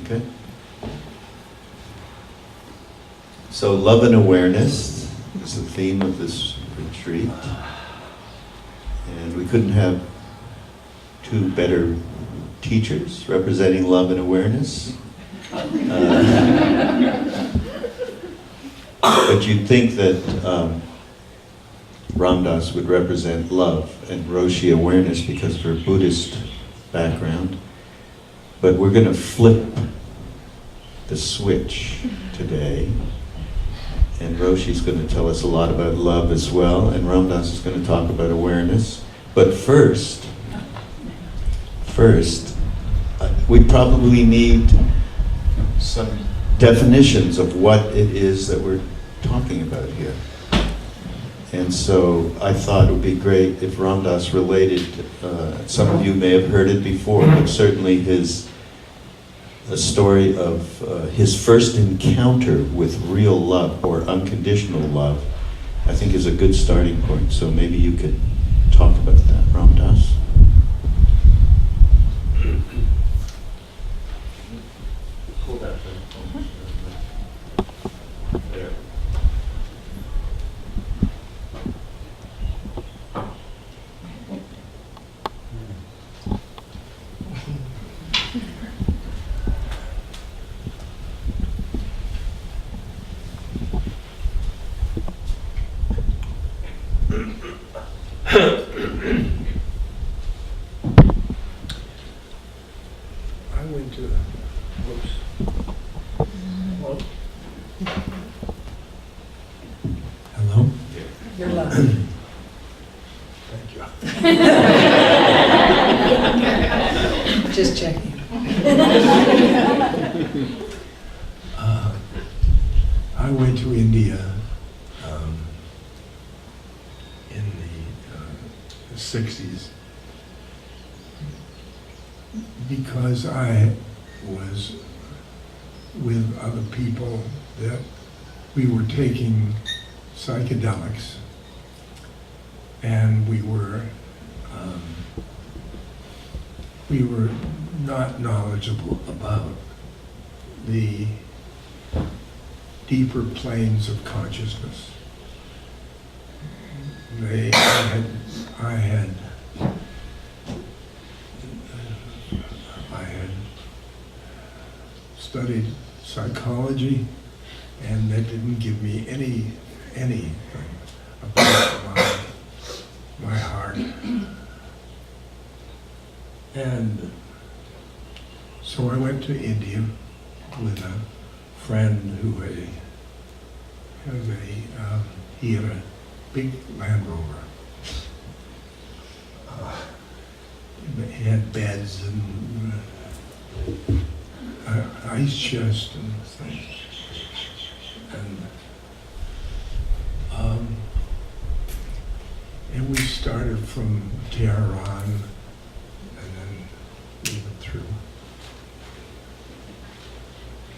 Okay. So love and awareness is the theme of this retreat. And we couldn't have two better teachers representing love and awareness. But you'd think that Ram Dass would represent love and Roshi awareness because of her Buddhist background. But we're going to flip the switch today. And Roshi's going to tell us a lot about love as well. And Ram Dass is going to talk about awareness. But first, we probably need some definitions of what it is that we're talking about here. And so I thought it would be great if Ram Dass related, some of you may have heard it before, but certainly a story of his first encounter with real love or unconditional love, I think is a good starting point. So maybe you could talk about that, Ram Dass. Hold that for there. I went to, whoops. Hello? You're loud. Thank you. Just checking. I went to India in the 60s because I was with other people that we were taking psychedelics, and we were not knowledgeable about the deeper planes of consciousness. I had studied psychology, and that didn't give me anything about my heart. And so I went to India with a friend who he had a big Land Rover. He had beds and ice chest and things. And we started from Tehran, and then we went through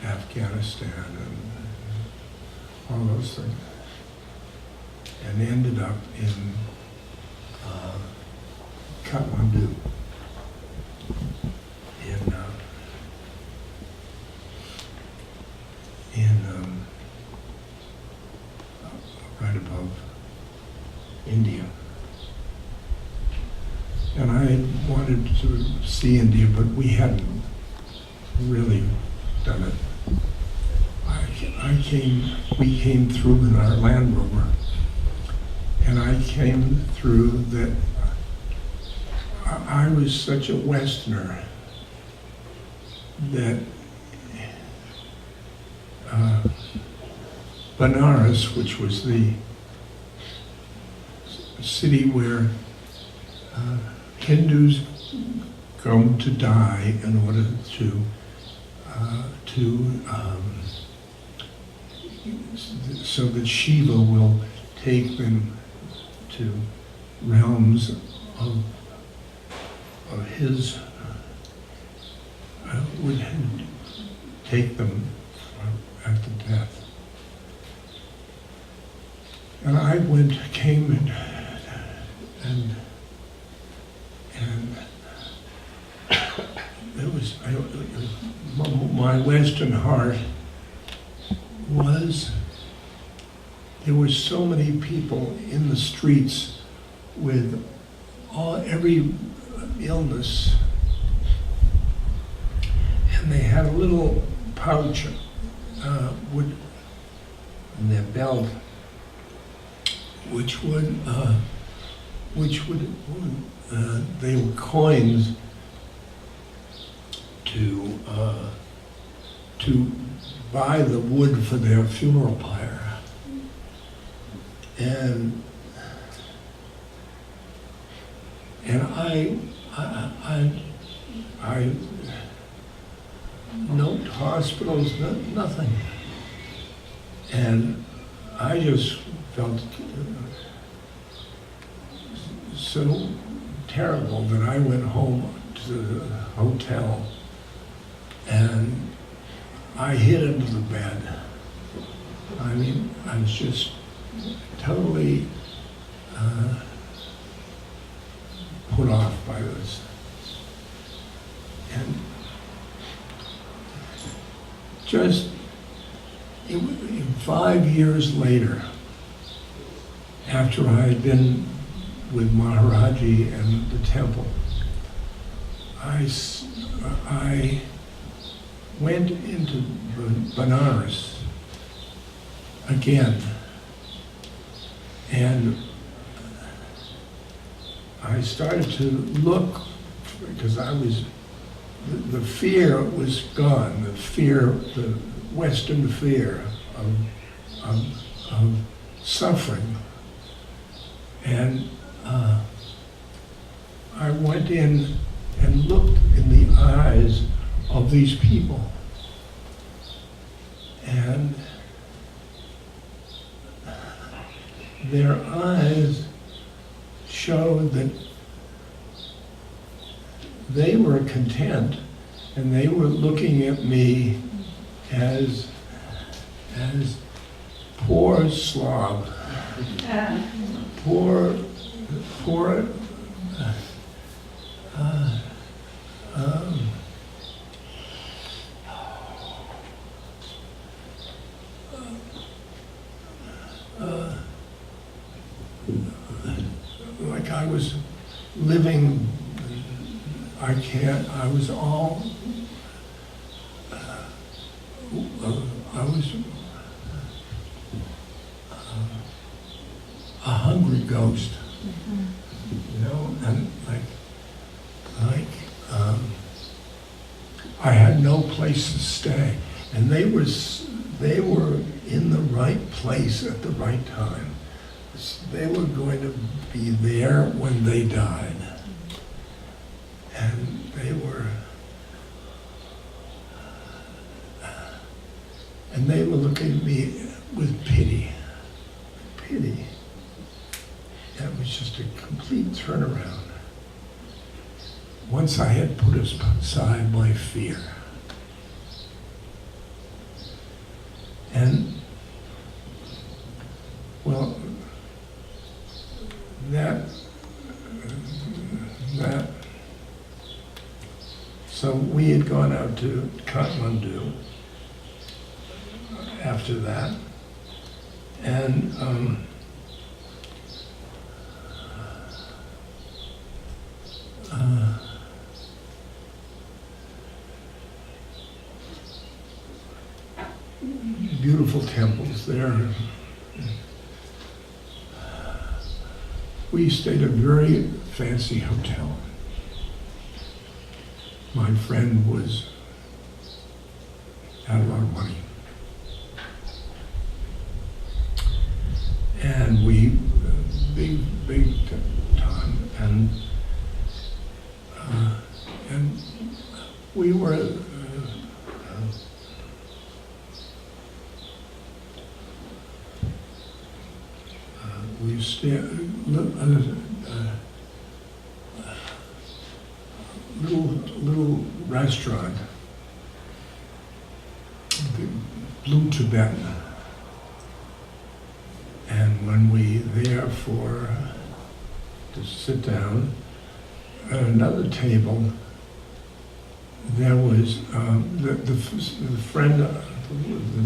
Afghanistan and all those things, and ended up in Kathmandu, right above India. And I had wanted to see India, but we hadn't really done it. We came through in our Land Rover, and I came through that I was such a Westerner that Benares, which was the city where Hindus go to die in order so that Shiva will take them to realms of his, would take them after death. And I came and it was, my Western heart was there were so many people in the streets with every illness, and they had a little pouch in their belt, which would they were coins to buy the wood for their funeral pyre. And I note hospitals, nothing. And I just felt so terrible that I went home to the hotel and I hid under the bed. I mean, I was just totally put off by this. And just 5 years later, after I had been with Maharaji and the temple, I went into Benares again, and I started to look, because the fear was gone, the Western fear of suffering. And I went in and looked in the eyes of these people. And their eyes showed that they were content, and they were looking at me as poor slob, poor like I was living, I was all, I was a hungry ghost, you know, and I had no place to stay, and they were in the right place at the right time. They were going to be there when they died, and they were looking at me with pity. That was just a complete turnaround. Once I had put aside my fear. And, well, so we had gone out to Kathmandu after that, and beautiful temples there. We stayed at a very fancy hotel. My friend had a lot of money. And we, big time, and we were, we stayed, little restaurant, the Blue Tibetan. And when we there to sit down at another table, there was the friend, the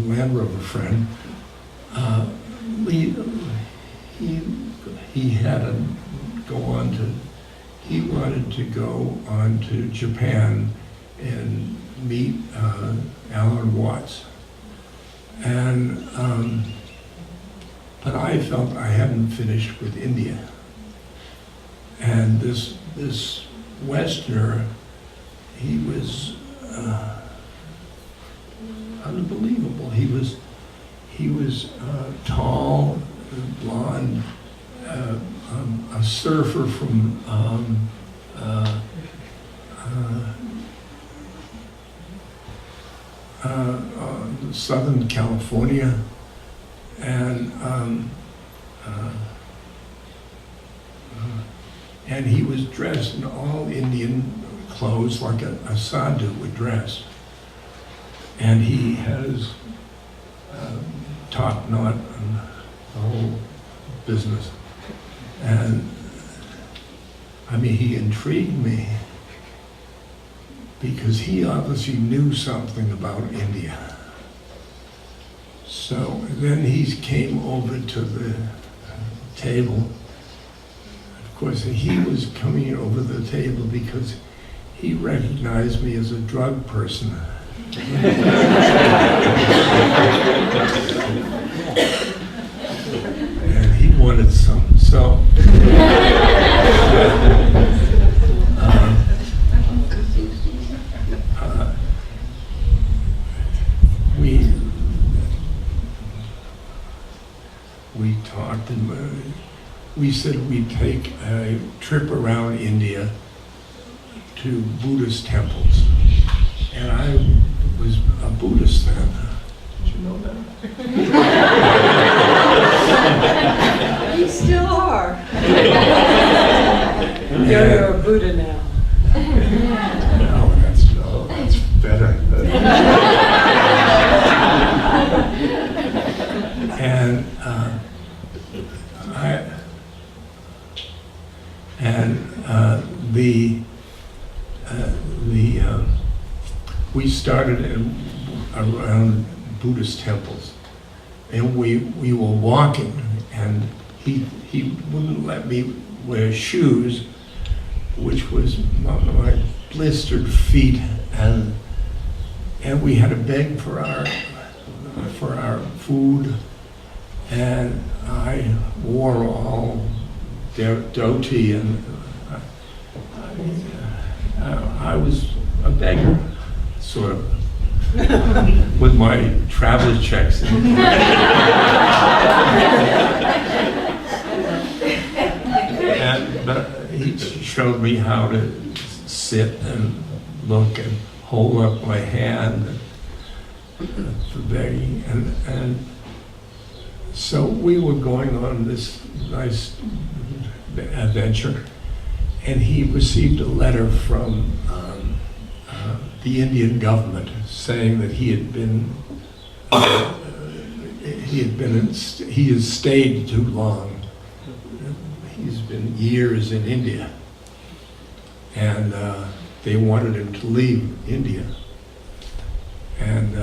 Land Rover friend, he had to go on to, he wanted to go on to Japan and meet Alan Watts. And, but I felt I hadn't finished with India. And this Westerner, he was unbelievable. He was tall, blonde, a surfer from Southern California, and he was dressed in all Indian clothes like a sadhu would dress. And he had his top knot and the whole business. And I mean, he intrigued me because he obviously knew something about India. So then he came over to the table. Of course, he was coming over the table because he recognized me as a drug person. And he wanted some. So we talked, and we said we'd take a trip around India to Buddhist temples. And I was a Buddhist then. Did you know that? You still are. You're a Buddha now. No, that's better. We started around Buddhist temples, and we were walking, and he wouldn't let me wear shoes, which was my blistered feet, and we had to beg for our food, and I wore all dhoti, and I was a beggar, sort of, with my travel checks. But he showed me how to sit and look and hold up my hand for begging. And so we were going on this nice adventure, and he received a letter from the Indian government saying that he has stayed too long. He's been years in India, and they wanted him to leave India. And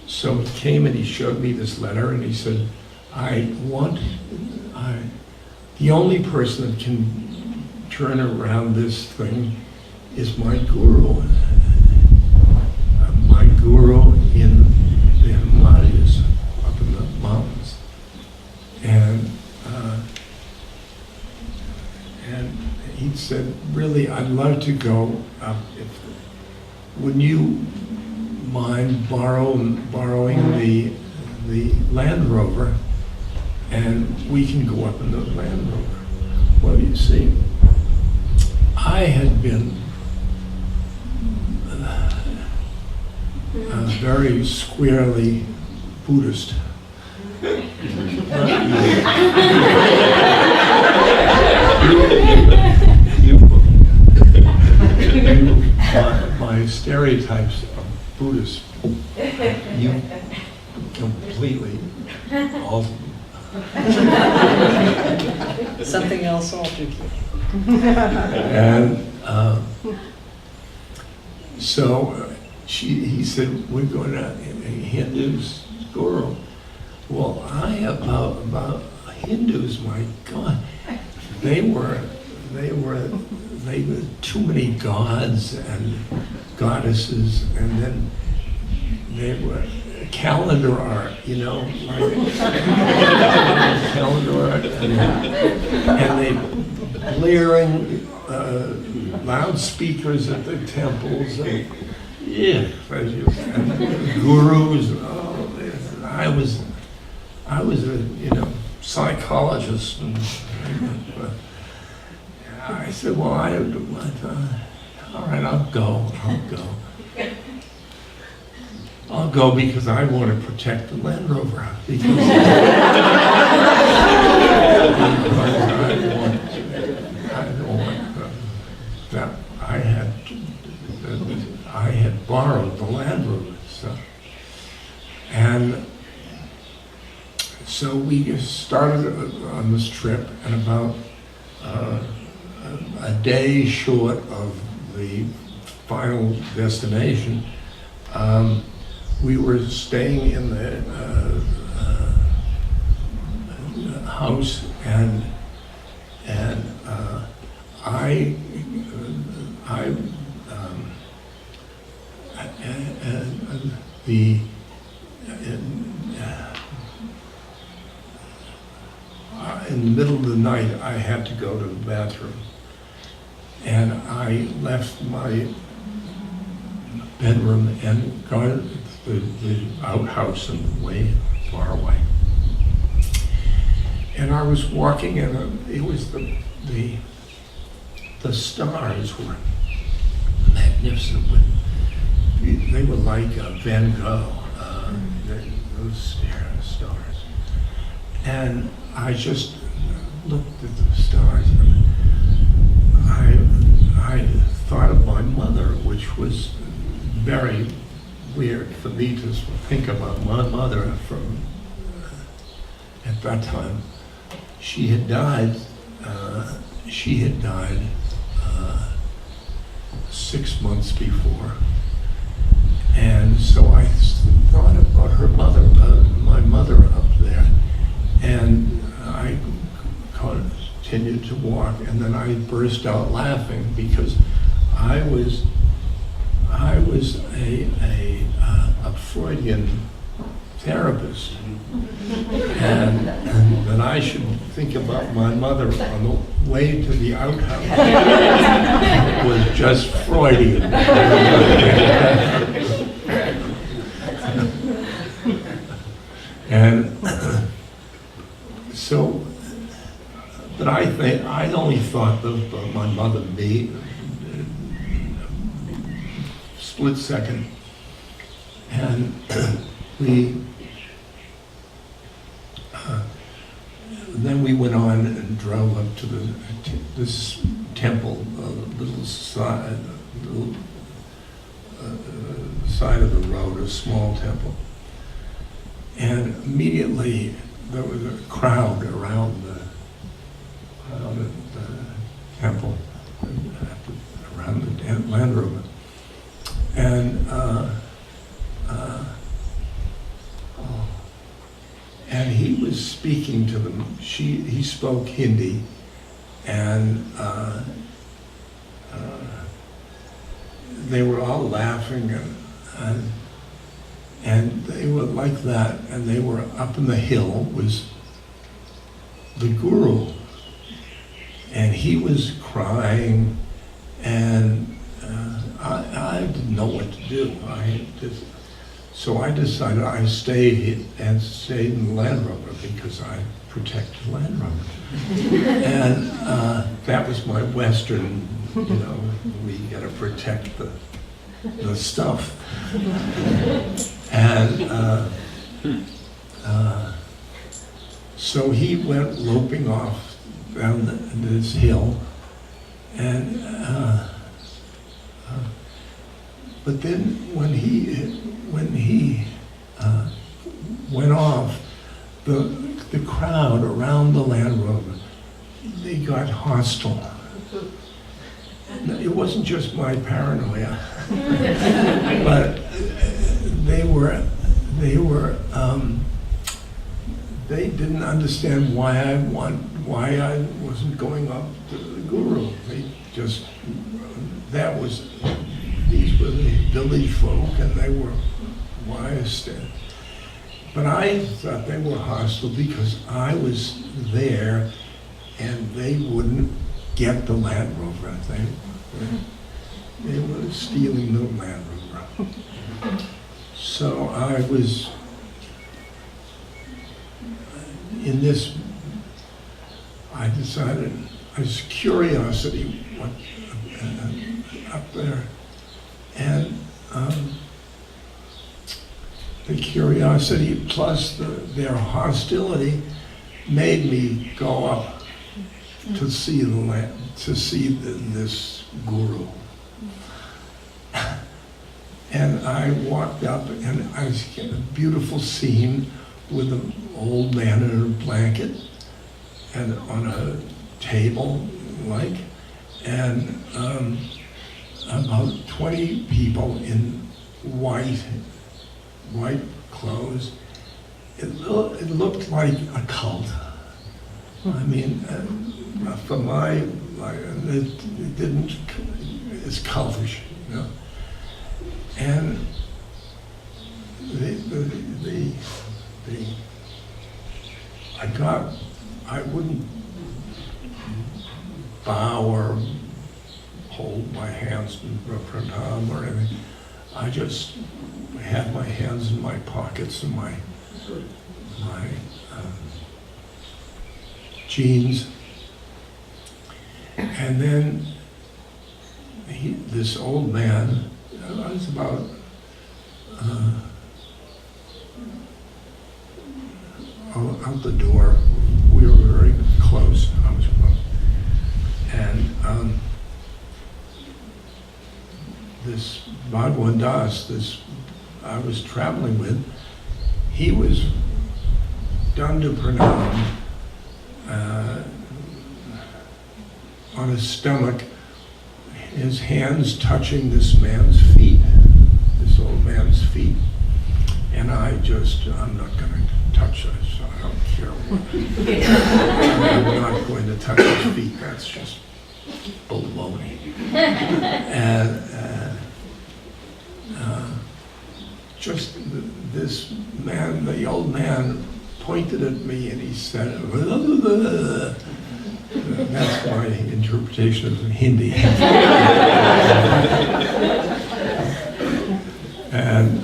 so he came and he showed me this letter, and he said, the only person that can turn around this thing is my guru. My guru in the Himalayas, up in the mountains. And he said, really, I'd love to go up. Wouldn't you mind borrowing the Land Rover, and we can go up in the Land Rover? Well, you see, I had been very squarely Buddhist. My stereotypes of Buddhist, you completely altered. Something else altered you. And So he said, we're going to Hindus guru. Well, about Hindus, my God, they were too many gods and goddesses, and then they were calendar art, like calendar art, and they blaring loudspeakers at the temples, and gurus. Oh, I was a psychologist, and I said, well, all right, I'll go because I want to protect the Land Rover, because I don't want that. I had borrowed the Land Rover, and so we started on this trip, and about a day short of the final destination, we were staying in the house, and in the middle of the night, I had to go to the bathroom, and I left my bedroom and got the outhouse and way far away. And I was walking, and it was the stars were magnificent. They were like Van Gogh, those stars. And I just looked at the stars, and I thought of my mother, which was very weird for me to think about my mother from at that time. She had died 6 months before, and so I thought about her mother, my mother up there, and I continued to walk, and then I burst out laughing because I was a Freudian therapist, and that I should think about my mother on the way to the outhouse was just Freudian. And so, but I only thought of my mother, me, split second, and then we went on and drove up to this temple, little side of the road, a small temple, and immediately there was a crowd around the temple, around the Land Rover. And he was speaking to them. He spoke Hindi, and they were all laughing, and they were like that. And they were up in the hill was the guru, and he was crying, and I didn't know what to do. So I decided I stayed in the Land Rover because I protect the Land Rover. And that was my Western, we got to protect the stuff. And so he went loping off down this hill, and but then when he went off, the crowd around the Land Rover, they got hostile, It wasn't just my paranoia, but they didn't understand why I wasn't going up to the guru. These were the village folk, and they were wise. But I thought they were hostile because I was there, and they wouldn't get the Land Rover. They were stealing the Land Rover. So I was in this. I decided, I was curiosity up there, and the curiosity plus their hostility made me go up to see the land, to see this guru. And I walked up, and I was in a beautiful scene with an old man in a blanket and on a table, and about 20 people in white clothes. It looked like a cult. I mean, for it didn't, it's cultish, you know. And I wouldn't bow or hold my hands in pranam or anything. I just had my hands in my pockets and my jeans. And then this old man, I was about out the door. We were very close. I was close. And this Bhagwan Das, this I was traveling with, he was done to pranam on his stomach, his hands touching this man's feet, this old man's feet. And I'm not going to touch this, I don't care what. I'm not going to touch his feet, that's just baloney. And just this man, the old man, pointed at me and he said, that's my interpretation of Hindi. And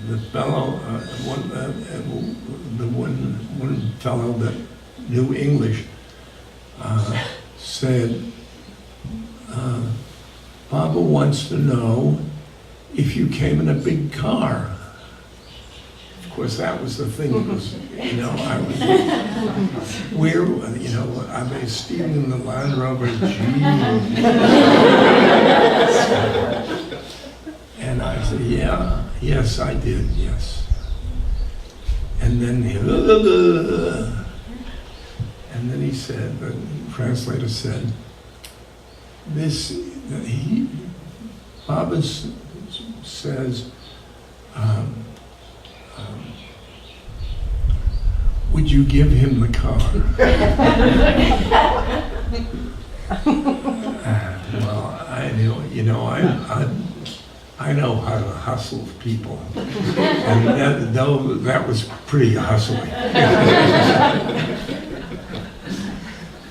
the fellow, one fellow that knew English said, Baba wants to know if you came in a big car. Of course, that was the thing. I was, where, I was stealing the Land Rover. And I said, yes, I did, yes. And then he said, the translator said, Baba says, would you give him the car? Well, I know how to hustle people, and that was pretty hustling.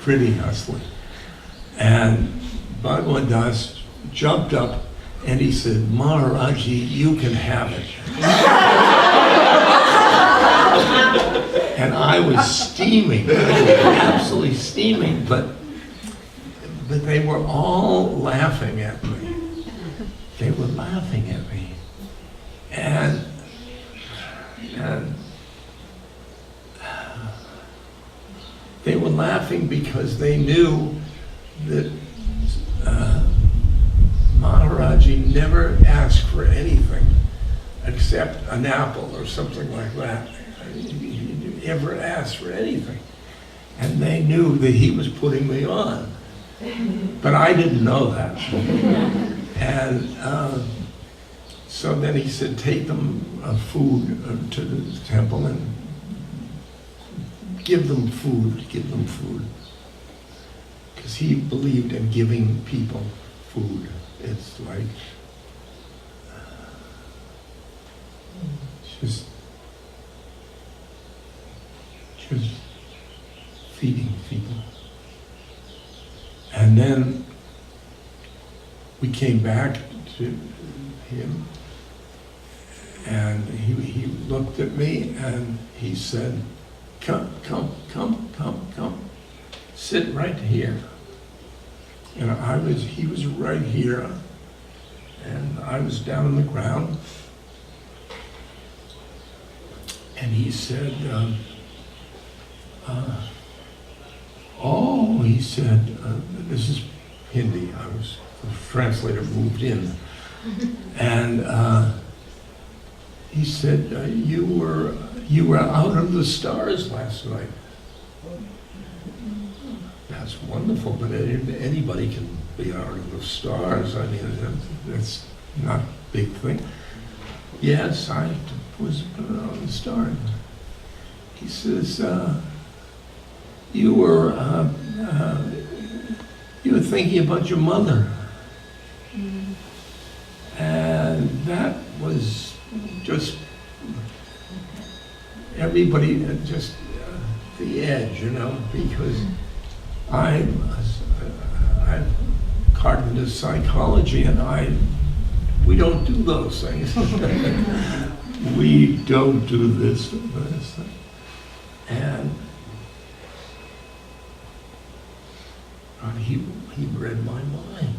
Pretty hustling. And Bhagwan Das jumped up and he said, Maharaji, you can have it. And I was steaming, absolutely steaming, but they were all laughing at me. They were laughing at me. And they were laughing because they knew that Maharaji never asked for anything except an apple or something like that. He ever asked for anything. And they knew that he was putting me on. But I didn't know that. And so then he said, take them food to the temple and give them food, because he believed in giving people food. It's like just feeding people. And then we came back to him, and he looked at me and he said, come, sit right here. And he was right here, and I was down on the ground. And he said, he said, this is Hindi. The translator moved in. And he said, you were out of the stars last night. That's wonderful, but anybody can be out of the stars. I mean, that's not a big thing. Yes, I was out of the stars. He says, you were thinking about your mother. And that was just everybody just the edge, because I'm cognitive psychology, and we don't do those things. We don't do this. And he read my mind.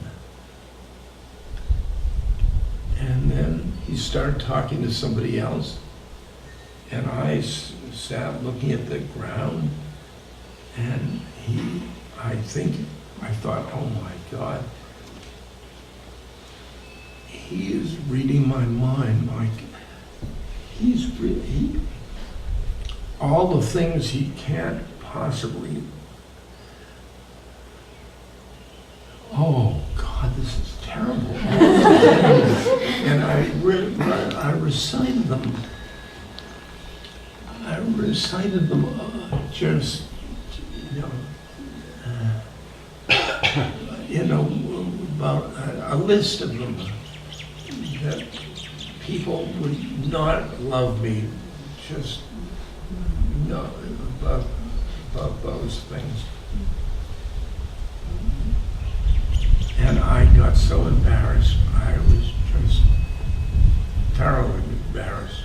And then he started talking to somebody else, and I sat looking at the ground, and I thought, oh my God, he is reading my mind. All the things he can't possibly. Oh God, this is terrible. And I recited them. Just, about a list of them that people would not love me, just about those things. And I got so embarrassed. I was just terribly embarrassed.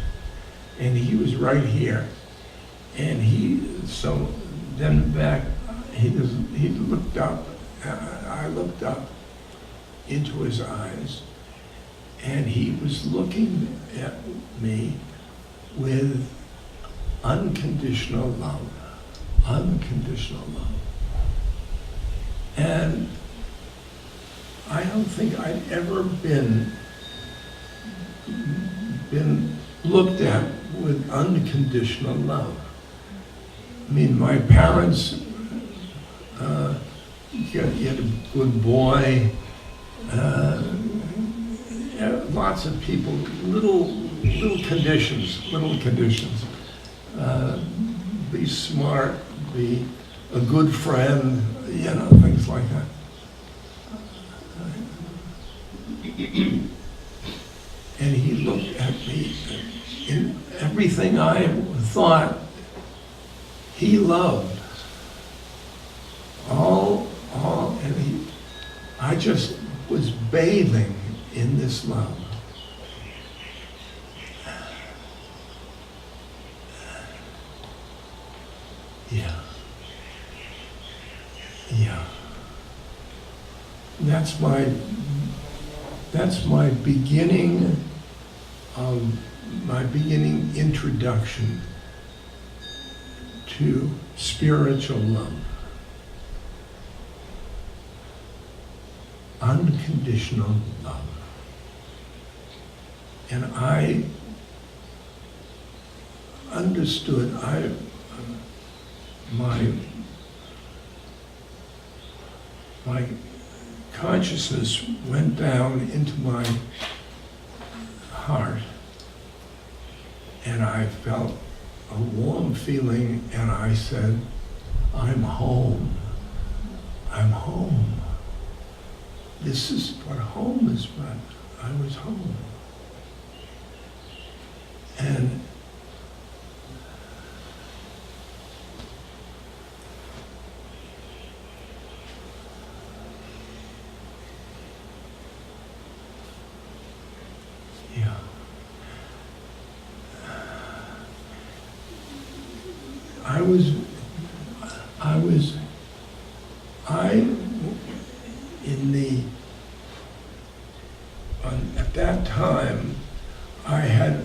And he was right here. And so then back, he looked up. I looked up into his eyes, and he was looking at me with unconditional love. Unconditional love. And I don't think I'd ever been looked at with unconditional love. I mean, my parents, you had a good boy, lots of people, little conditions. Be smart, be a good friend, things like that. And he looked at me, and everything I thought he loved, and I just was bathing in this love. Yeah. That's my beginning introduction to spiritual love. Unconditional love. And I understood, my consciousness went down into my heart, and I felt a warm feeling, and I said, I'm home. I'm home. This is what home is about. I was home. And yeah. At that time, I had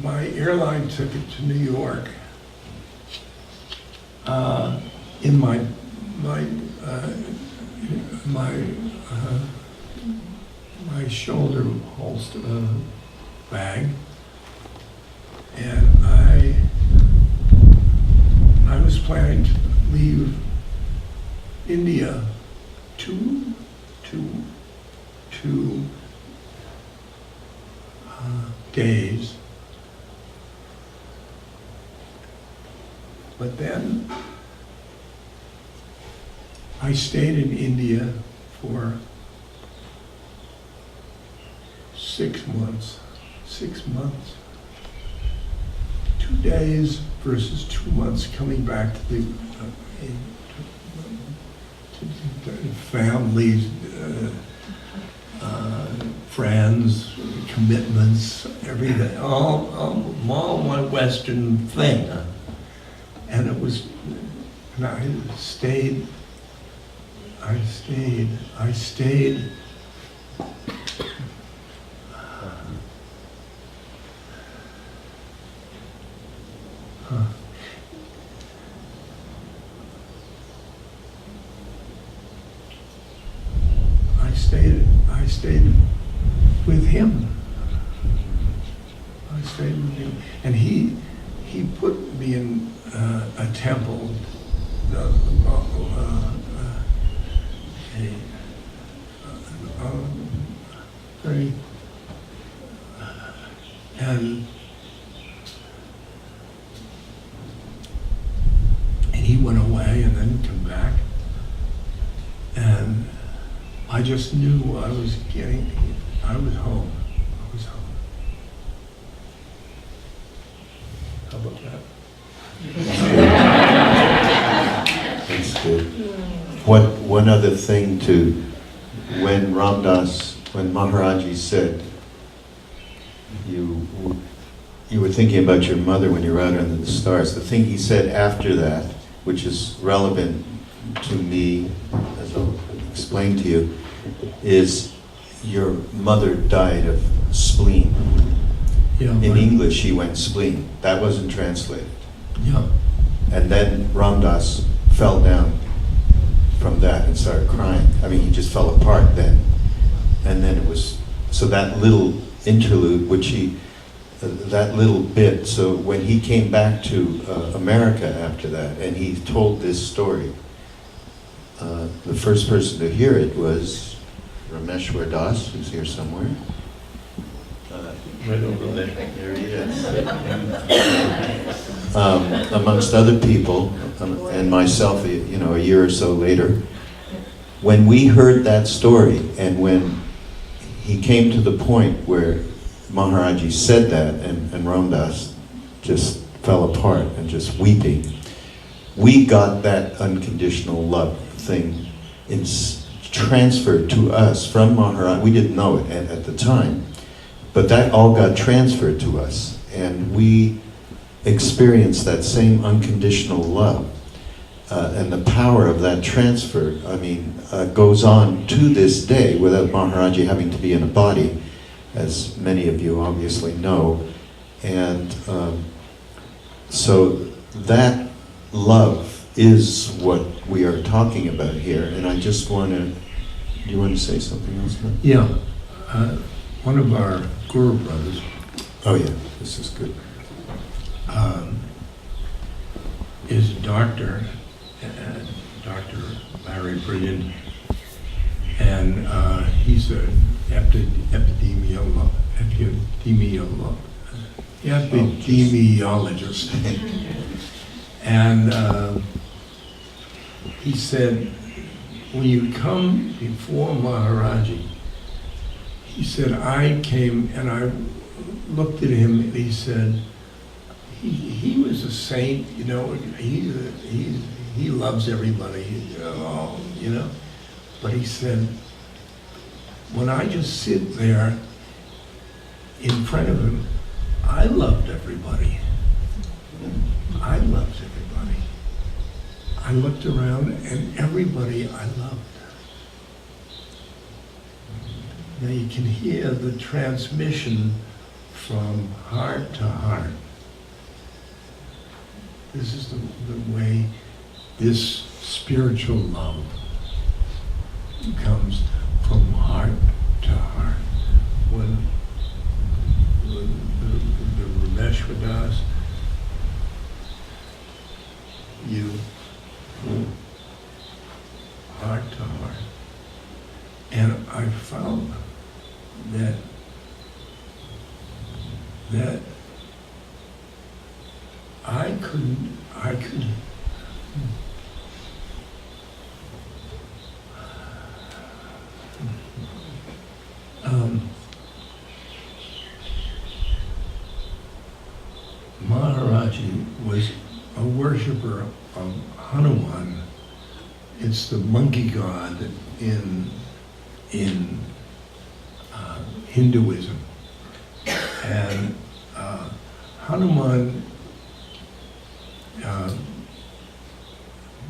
my airline ticket to New York in my shoulder holster bag, and I was planning to leave India two days, but then I stayed in India for 6 months. 6 months. 2 days versus 2 months coming back to the families, friends, commitments, everything, all one Western thing. And it was, and I stayed. I stayed with him. I stayed with him, and he put me in a temple, very, and he went away and then came back, and I just knew I was home. I was home. How about that? That's good. One other thing when Maharaji said, you were thinking about your mother when you were out under the stars, the thing he said after that, which is relevant to me, as I'll explain to you, is your mother died of spleen. Yeah, In English, she went spleen. That wasn't translated. yeah, And then Ram Dass fell down from that and started crying. I mean, he just fell apart then. And then it was, so that little interlude, that little bit, so when he came back to America after that, and he told this story, the first person to hear it was Rameshwar Das, who's here somewhere. Right over there. There he is. Amongst other people, and myself, a year or so later, when we heard that story, and when he came to the point where Maharaji said that, and Ram Dass just fell apart and just weeping, we got that unconditional love thing transferred to us from Maharaji. We didn't know it at the time, but that all got transferred to us, and we experienced that same unconditional love. And the power of that transfer, goes on to this day without Maharaji having to be in a body, as many of you obviously know. And so that love is what we are talking about here. And I just want to, do you want to say something else, man? yeah. One of our Guru brothers, Oh yeah, this is good. is a doctor, Dr. Larry Brilliant, And he's an epidemiologist. And he said, when you come before Maharaji, he said, I came and I looked at him and he said, he was a saint, you know, he loves everybody, you know. But he said, when I just sit there in front of him, I loved everybody. I loved everybody. I looked around and everybody I loved. Now you can hear the transmission from heart to heart. This is the way this spiritual love comes from heart to heart. When the Rameshwadas, you, heart to heart. And I found that I could Maharaji was a worshiper of Hanuman. It's the monkey god in Hinduism. And Hanuman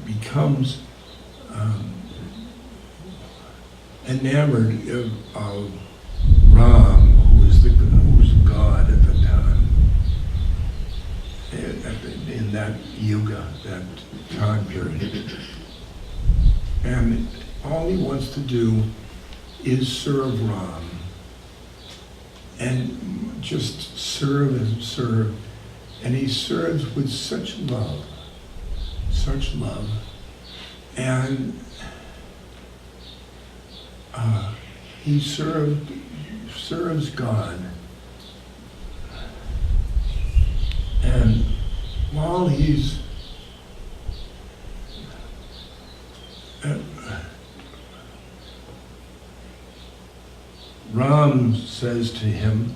becomes enamored of Raam, who was God at the time, in that yuga, that time period. And all he wants to do is serve Raam, and just serve and serve. And he serves with such love, and he serves God. And while he's Raam says to him,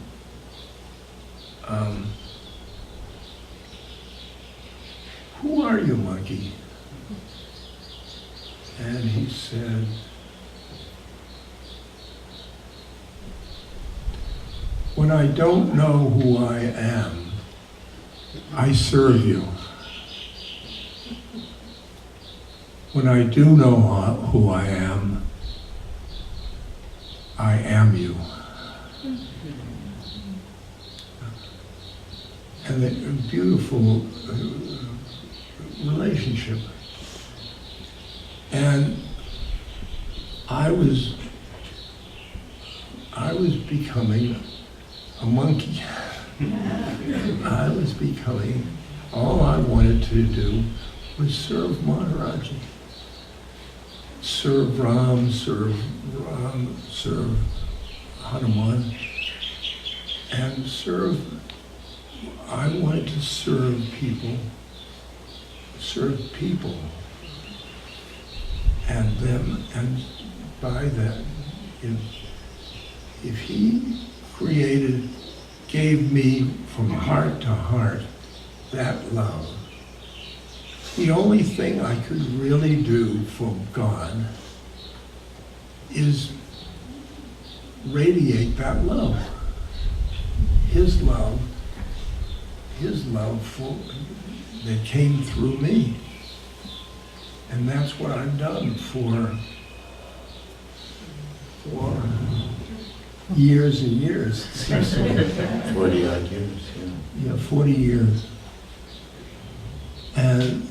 who are you, monkey? And he said, when I don't know who I am, I serve you. When I do know who I am you. And a beautiful relationship. And I was becoming a monkey. I was becoming, all I wanted to do was serve Maharaji. Serve Raam, serve Hanuman, and I wanted to serve people, and them, and by that, if he gave me from heart to heart that love, the only thing I could really do for God is radiate that love. His love that came through me. And that's what I've done for years and years. 40 odd years, yeah. Yeah, 40 years. And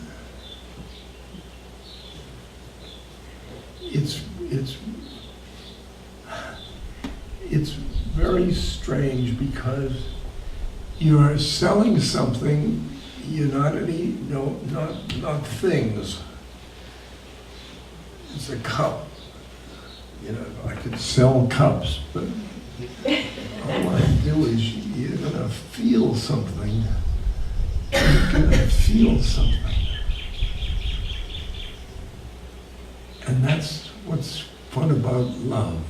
it's very strange because you're selling something, you're not not things. It's a cup. you know, I could sell cups, but all I do is you're gonna feel something. You're gonna feel something. And that's what's fun about love.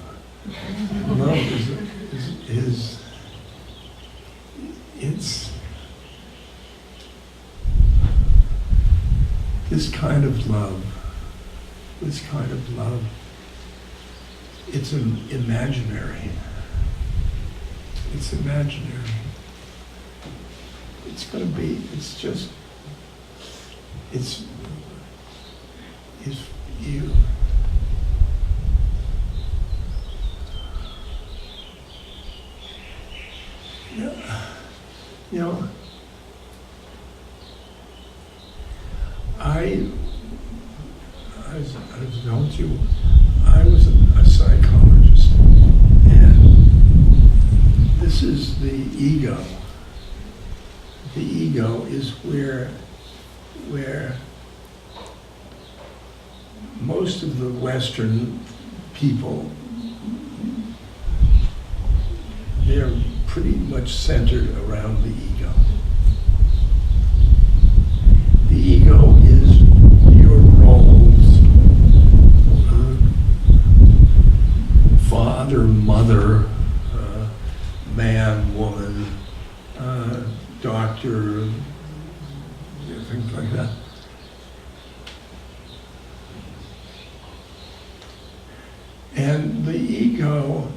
Love is it's this kind of love, it's imaginary. It's imaginary. It's gonna be, it's you. Yeah. You know, as I told you, I was a psychologist, and this is the ego. The ego is where most of the Western people, they're pretty much centered around the ego. The ego is your roles, father, mother, man, woman, doctor, things like that. And the ego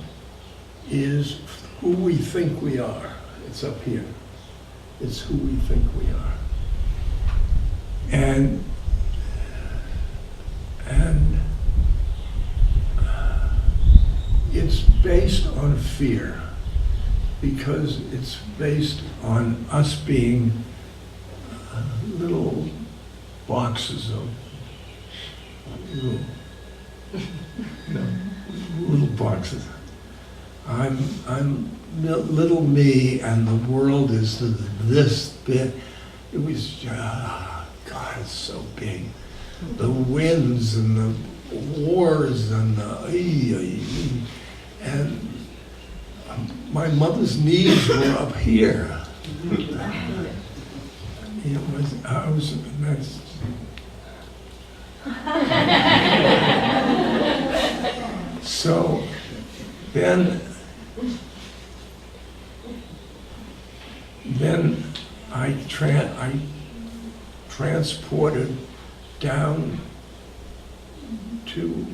is who we think we are. It's up here. It's who we think we are. And it's based on fear, because it's based on us being little boxes of little boxes. I'm little me, and the world is this big. It was, God, it's so big. The winds and the wars and and my mother's knees were up here. So then I transported down to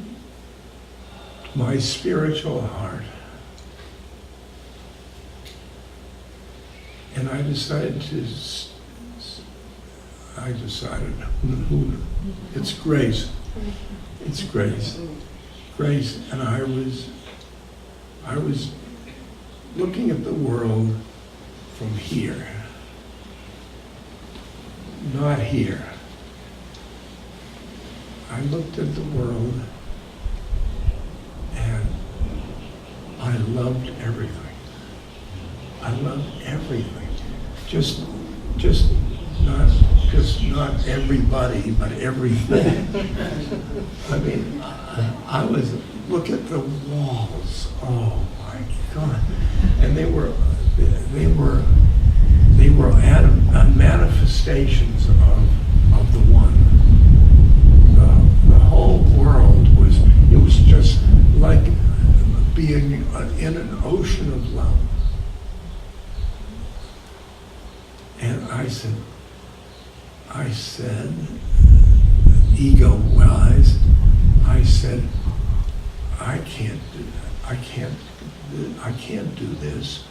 my spiritual heart. And I decided, it's grace. It's grace. Grace, and I was looking at the world from here, not here. I looked at the world and I loved everything. I loved everything. Just not everybody, but everything. I mean, I was, look at the walls. Oh my God. And they were manifestations of the one. The whole world it was just like being in an ocean of love. And I said, ego-wise, I said, I can't do that. I can't do this,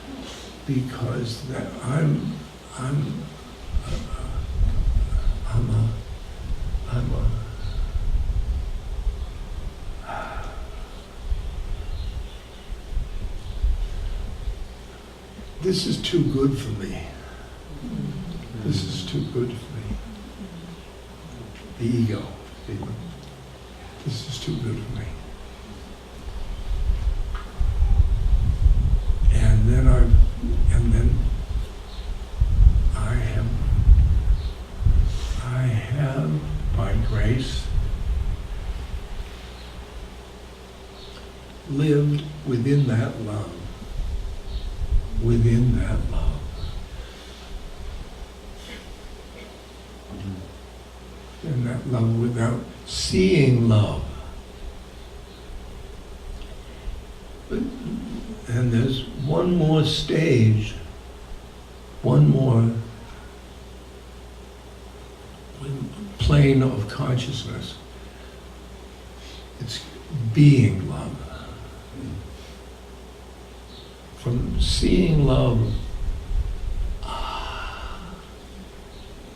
because that I'm this is too good for me. This is too good for me. The ego. This is too good for me. And then I have by grace live within that love. Within that love. In that love without seeing love. And there's one more stage, one more plane of consciousness. It's being love. From seeing love,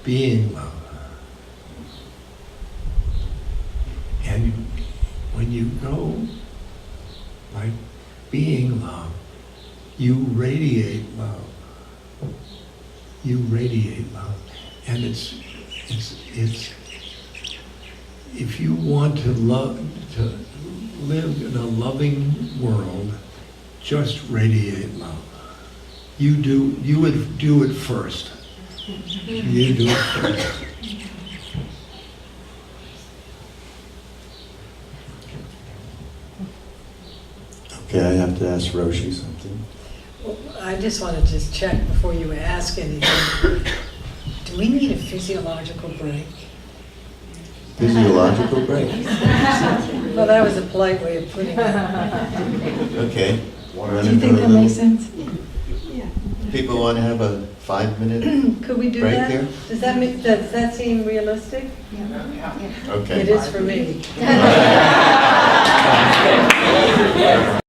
being love. And when you go like being love, you radiate love. You radiate love. And it's if you want to live in a loving world, just radiate love. You would do it first. You do it first. Okay, I have to ask Roshi something. Well, I just want to just check before you ask anything. Do we need a physiological break? Physiological break. Well, that was a polite way of putting it. Okay. Do you think that makes sense? People want to have a 5-minute Could we do break that? here? Does that seem realistic? Okay. It is for me.